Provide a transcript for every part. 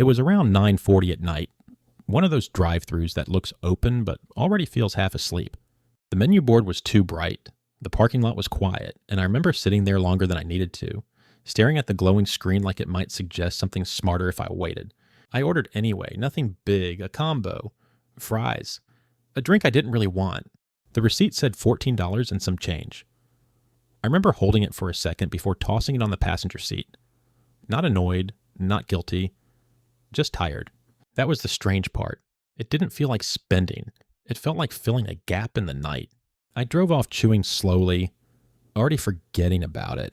It was around 9:40 at night, one of those drive-thrus that looks open but already feels half asleep. The menu board was too bright, the parking lot was quiet, and I remember sitting there longer than I needed to, staring at the glowing screen like it might suggest something smarter if I waited. I ordered anyway, nothing big, a combo, fries, a drink I didn't really want. The receipt said $14 and some change. I remember holding it for a second before tossing it on the passenger seat. Not annoyed, not guilty, just tired. That was the strange part. It didn't feel like spending. It felt like filling a gap in the night. I drove off chewing slowly, already forgetting about it,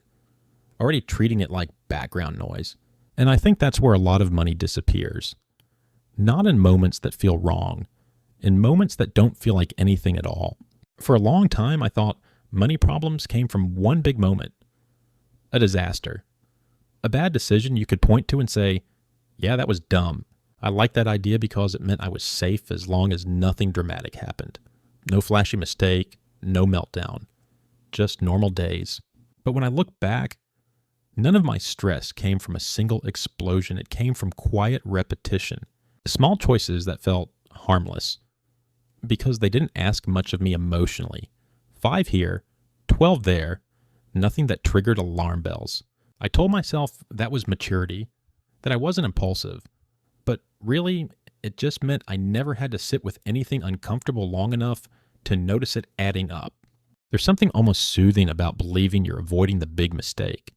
already treating it like background noise. And I think that's where a lot of money disappears. Not in moments that feel wrong, in moments that don't feel like anything at all. For a long time, I thought money problems came from one big moment. A disaster. A bad decision you could point to and say, yeah, that was dumb. I liked that idea because it meant I was safe as long as nothing dramatic happened. No flashy mistake, no meltdown. Just normal days. But when I look back, none of my stress came from a single explosion. It came from quiet repetition. Small choices that felt harmless because they didn't ask much of me emotionally. 5 here, 12 there, nothing that triggered alarm bells. I told myself that was maturity, that I wasn't impulsive. But really, it just meant I never had to sit with anything uncomfortable long enough to notice it adding up. There's something almost soothing about believing you're avoiding the big mistake,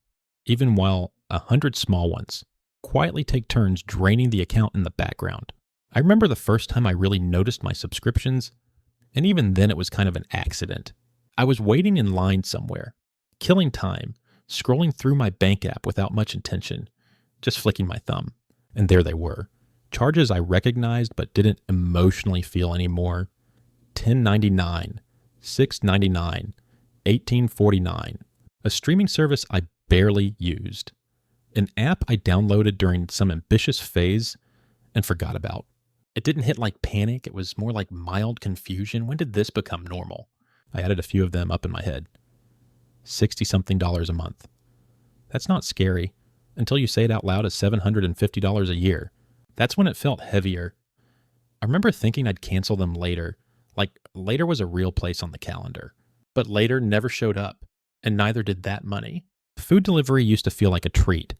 even while 100 small ones quietly take turns draining the account in the background. I remember the first time I really noticed my subscriptions, and even then it was kind of an accident. I was waiting in line somewhere, killing time, scrolling through my bank app without much intention, just flicking my thumb, and there they were. Charges I recognized but didn't emotionally feel anymore. $10.99, $6.99, $18.49. A streaming service I barely used. An app I downloaded during some ambitious phase and forgot about. It didn't hit like panic, it was more like mild confusion. When did this become normal? I added a few of them up in my head. $60-something a month. That's not scary until you say it out loud as $750 a year. That's when it felt heavier. I remember thinking I'd cancel them later, like later was a real place on the calendar. But later never showed up, and neither did that money. Food delivery used to feel like a treat.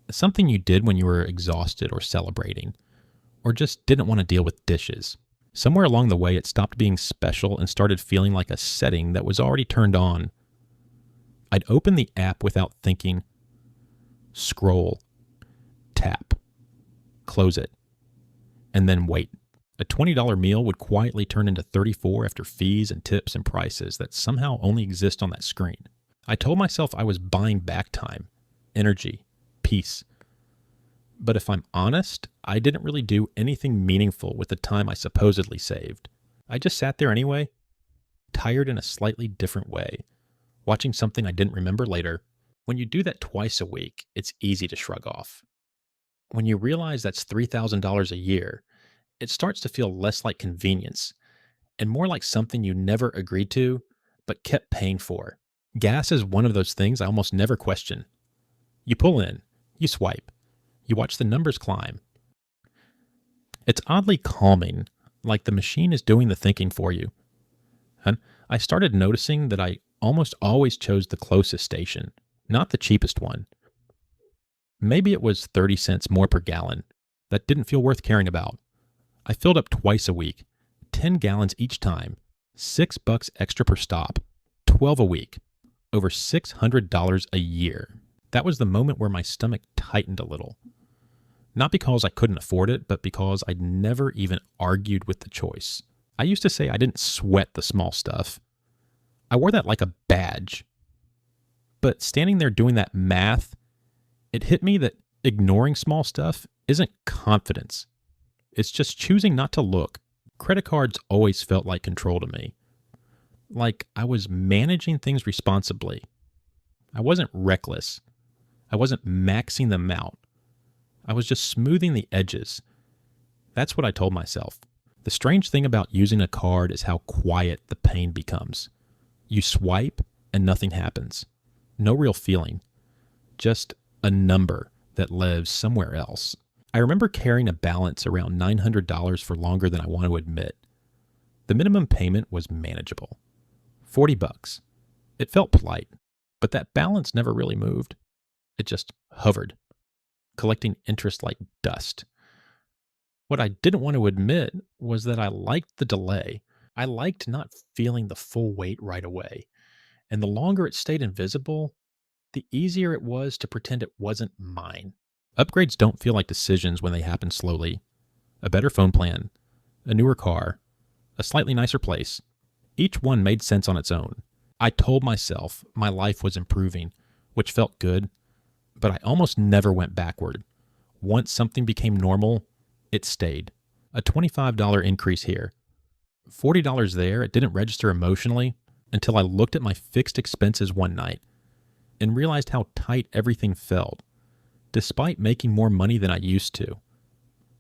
Something you did when you were exhausted or celebrating, or just didn't want to deal with dishes. Somewhere along the way, it stopped being special and started feeling like a setting that was already turned on. I'd open the app without thinking, scroll, tap, close it, and then wait. A $20 meal would quietly turn into $34 after fees and tips and prices that somehow only exist on that screen. I told myself I was buying back time, energy, peace. But if I'm honest, I didn't really do anything meaningful with the time I supposedly saved. I just sat there anyway, tired in a slightly different way, watching something I didn't remember later. When you do that twice a week, it's easy to shrug off. When you realize that's $3,000 a year, it starts to feel less like convenience and more like something you never agreed to, but kept paying for. Gas is one of those things I almost never question. You pull in, you swipe, you watch the numbers climb. It's oddly calming, like the machine is doing the thinking for you. And I started noticing that I almost always chose the closest station, not the cheapest one. Maybe it was 30 cents more per gallon. That didn't feel worth caring about. I filled up twice a week, 10 gallons each time, $6 extra per stop, 12 a week, over $600 a year. That was the moment where my stomach tightened a little. Not because I couldn't afford it, but because I'd never even argued with the choice. I used to say I didn't sweat the small stuff. I wore that like a badge. But standing there doing that math, it hit me that ignoring small stuff isn't confidence. It's just choosing not to look. Credit cards always felt like control to me. Like I was managing things responsibly. I wasn't reckless. I wasn't maxing them out. I was just smoothing the edges. That's what I told myself. The strange thing about using a card is how quiet the pain becomes. You swipe and nothing happens. No real feeling. Just a number that lives somewhere else. I remember carrying a balance around $900 for longer than I want to admit. The minimum payment was manageable. 40 bucks. It felt polite, but that balance never really moved. It just hovered, collecting interest like dust. What I didn't want to admit was that I liked the delay. I liked not feeling the full weight right away. And the longer it stayed invisible, the easier it was to pretend it wasn't mine. Upgrades don't feel like decisions when they happen slowly. A better phone plan, a newer car, a slightly nicer place. Each one made sense on its own. I told myself my life was improving, which felt good, but I almost never went backward. Once something became normal, it stayed. A $25 increase here, $40 there, it didn't register emotionally until I looked at my fixed expenses one night and realized how tight everything felt, despite making more money than I used to.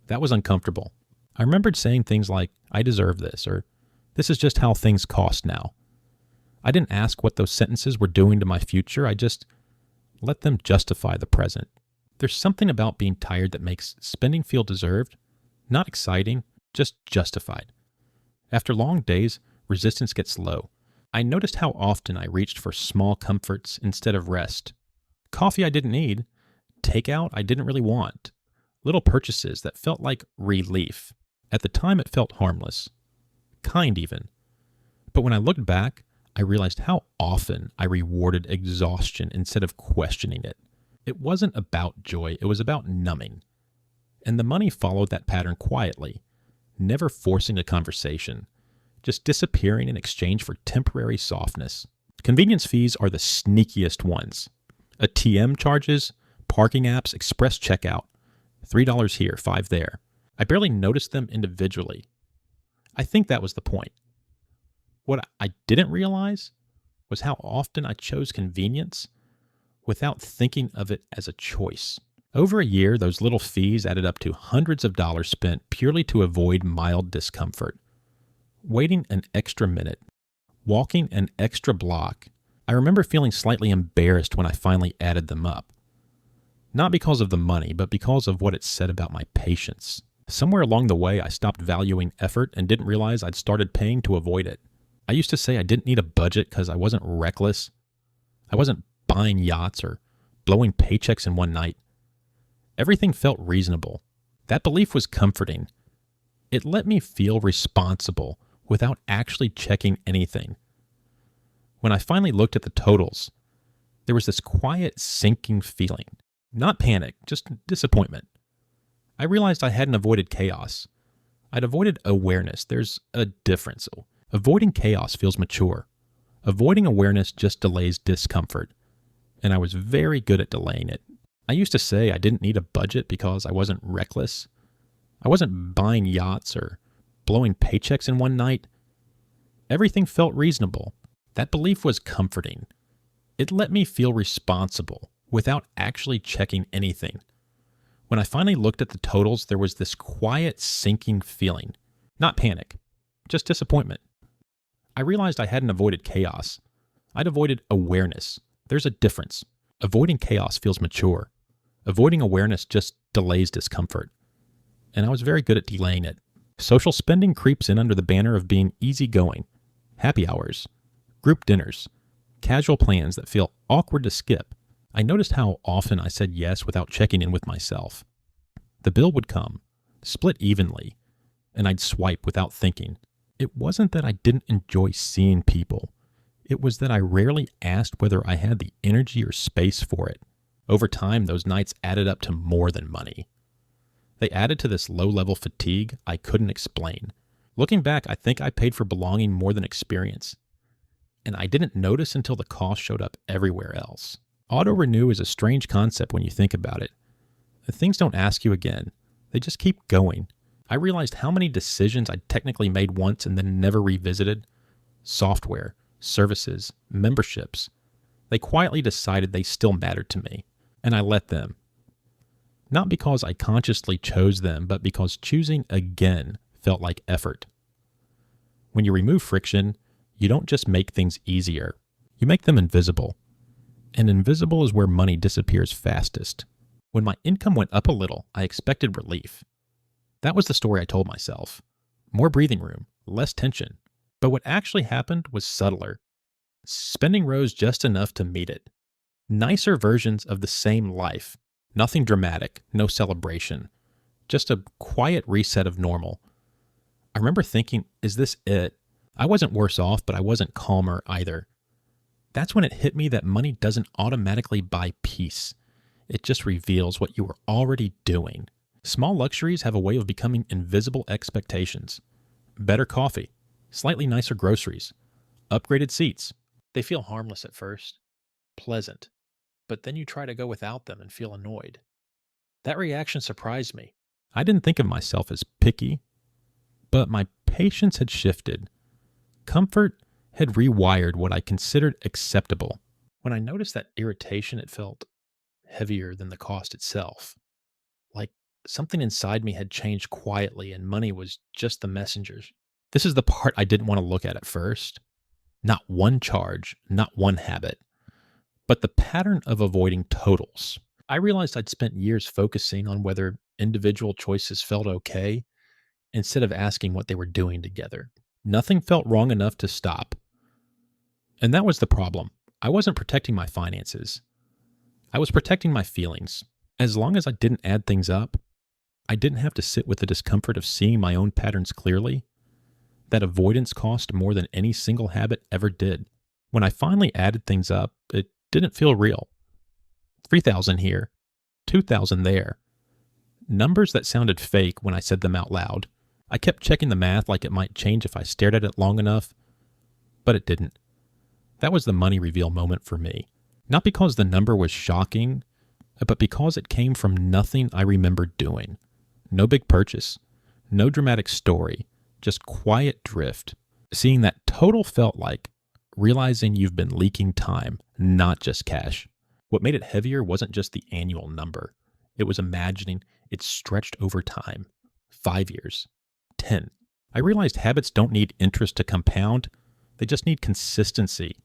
That was uncomfortable. I remembered saying things like, I deserve this, or this is just how things cost now. I didn't ask what those sentences were doing to my future. I just let them justify the present. There's something about being tired that makes spending feel deserved, not exciting, just justified. After long days, resistance gets low. I noticed how often I reached for small comforts instead of rest. Coffee I didn't need, takeout I didn't really want, little purchases that felt like relief. At the time it felt harmless, kind even. But when I looked back, I realized how often I rewarded exhaustion instead of questioning it. It wasn't about joy, it was about numbing. And the money followed that pattern quietly, never forcing a conversation, just disappearing in exchange for temporary softness. Convenience fees are the sneakiest ones. ATM charges, parking apps, express checkout. $3 here, $5 there. I barely noticed them individually. I think that was the point. What I didn't realize was how often I chose convenience without thinking of it as a choice. Over a year, those little fees added up to hundreds of dollars spent purely to avoid mild discomfort. Waiting an extra minute, walking an extra block. I remember feeling slightly embarrassed when I finally added them up. Not because of the money, but because of what it said about my patience. Somewhere along the way, I stopped valuing effort and didn't realize I'd started paying to avoid it. I used to say I didn't need a budget because I wasn't reckless. I wasn't buying yachts or blowing paychecks in one night. Everything felt reasonable. That belief was comforting. It let me feel responsible without actually checking anything. When I finally looked at the totals, there was this quiet sinking feeling. Not panic, just disappointment. I realized I hadn't avoided chaos. I'd avoided awareness. There's a difference. Avoiding chaos feels mature. Avoiding awareness just delays discomfort. And I was very good at delaying it. I used to say I didn't need a budget because I wasn't reckless. I wasn't buying yachts or blowing paychecks in one night. Everything felt reasonable. That belief was comforting. It let me feel responsible without actually checking anything. When I finally looked at the totals, there was this quiet sinking feeling. Not panic, just disappointment. I realized I hadn't avoided chaos. I'd avoided awareness. There's a difference. Avoiding chaos feels mature. Avoiding awareness just delays discomfort. And I was very good at delaying it. Social spending creeps in under the banner of being easygoing. Happy hours, group dinners, casual plans that feel awkward to skip. I noticed how often I said yes without checking in with myself. The bill would come, split evenly, and I'd swipe without thinking. It wasn't that I didn't enjoy seeing people. It was that I rarely asked whether I had the energy or space for it. Over time, those nights added up to more than money. They added to this low-level fatigue I couldn't explain. Looking back, I think I paid for belonging more than experience. And I didn't notice until the cost showed up everywhere else. Auto-renew is a strange concept when you think about it. Things don't ask you again. They just keep going. I realized how many decisions I'd technically made once and then never revisited. Software, services, memberships. They quietly decided they still mattered to me, and I let them. Not because I consciously chose them, but because choosing again felt like effort. When you remove friction, you don't just make things easier. You make them invisible. And invisible is where money disappears fastest. When my income went up a little, I expected relief. That was the story I told myself. More breathing room, less tension. But what actually happened was subtler. Spending rose just enough to meet it. Nicer versions of the same life. Nothing dramatic, no celebration. Just a quiet reset of normal. I remember thinking, is this it? I wasn't worse off, but I wasn't calmer either. That's when it hit me that money doesn't automatically buy peace. It just reveals what you were already doing. Small luxuries have a way of becoming invisible expectations. Better coffee, slightly nicer groceries, upgraded seats. They feel harmless at first, pleasant, but then you try to go without them and feel annoyed. That reaction surprised me. I didn't think of myself as picky, but my patience had shifted. Comfort had rewired what I considered acceptable. When I noticed that irritation, it felt heavier than the cost itself. Like something inside me had changed quietly and money was just the messengers. This is the part I didn't want to look at first. Not one charge, not one habit, but the pattern of avoiding totals. I realized I'd spent years focusing on whether individual choices felt okay instead of asking what they were doing together. Nothing felt wrong enough to stop. And that was the problem. I wasn't protecting my finances. I was protecting my feelings. As long as I didn't add things up, I didn't have to sit with the discomfort of seeing my own patterns clearly. That avoidance cost more than any single habit ever did. When I finally added things up, it didn't feel real. 3,000 here, 2,000 there. Numbers that sounded fake when I said them out loud. I kept checking the math like it might change if I stared at it long enough, but it didn't. That was the money reveal moment for me. Not because the number was shocking, but because it came from nothing I remembered doing. No big purchase, no dramatic story, just quiet drift. Seeing that total felt like realizing you've been leaking time, not just cash. What made it heavier wasn't just the annual number. It was imagining it stretched over time. 5 years. 10. I realized habits don't need interest to compound. They just need consistency.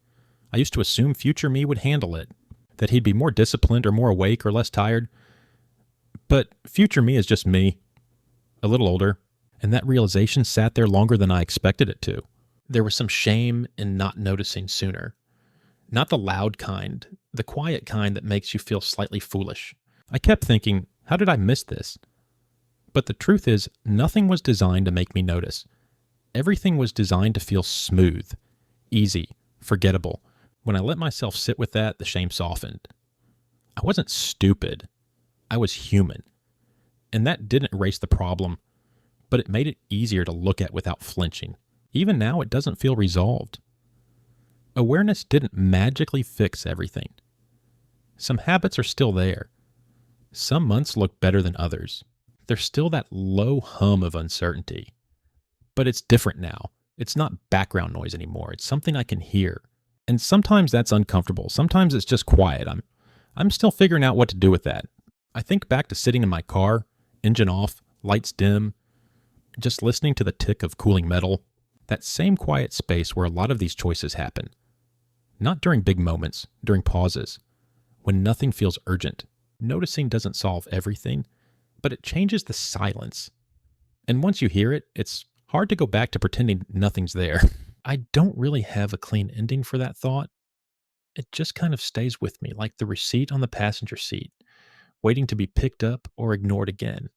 I used to assume future me would handle it, that he'd be more disciplined or more awake or less tired. But future me is just me, a little older, and that realization sat there longer than I expected it to. There was some shame in not noticing sooner. Not the loud kind, the quiet kind that makes you feel slightly foolish. I kept thinking, how did I miss this? But the truth is, nothing was designed to make me notice. Everything was designed to feel smooth, easy, forgettable. When I let myself sit with that, the shame softened. I wasn't stupid. I was human. And that didn't erase the problem, but it made it easier to look at without flinching. Even now, it doesn't feel resolved. Awareness didn't magically fix everything. Some habits are still there. Some months look better than others. There's still that low hum of uncertainty. But it's different now. It's not background noise anymore. It's something I can hear. And sometimes that's uncomfortable. Sometimes it's just quiet. I'm still figuring out what to do with that. I think back to sitting in my car, engine off, lights dim, just listening to the tick of cooling metal. That same quiet space where a lot of these choices happen. Not during big moments, during pauses, when nothing feels urgent. Noticing doesn't solve everything, but it changes the silence. And once you hear it, it's hard to go back to pretending nothing's there. I don't really have a clean ending for that thought. It just kind of stays with me like the receipt on the passenger seat, waiting to be picked up or ignored again.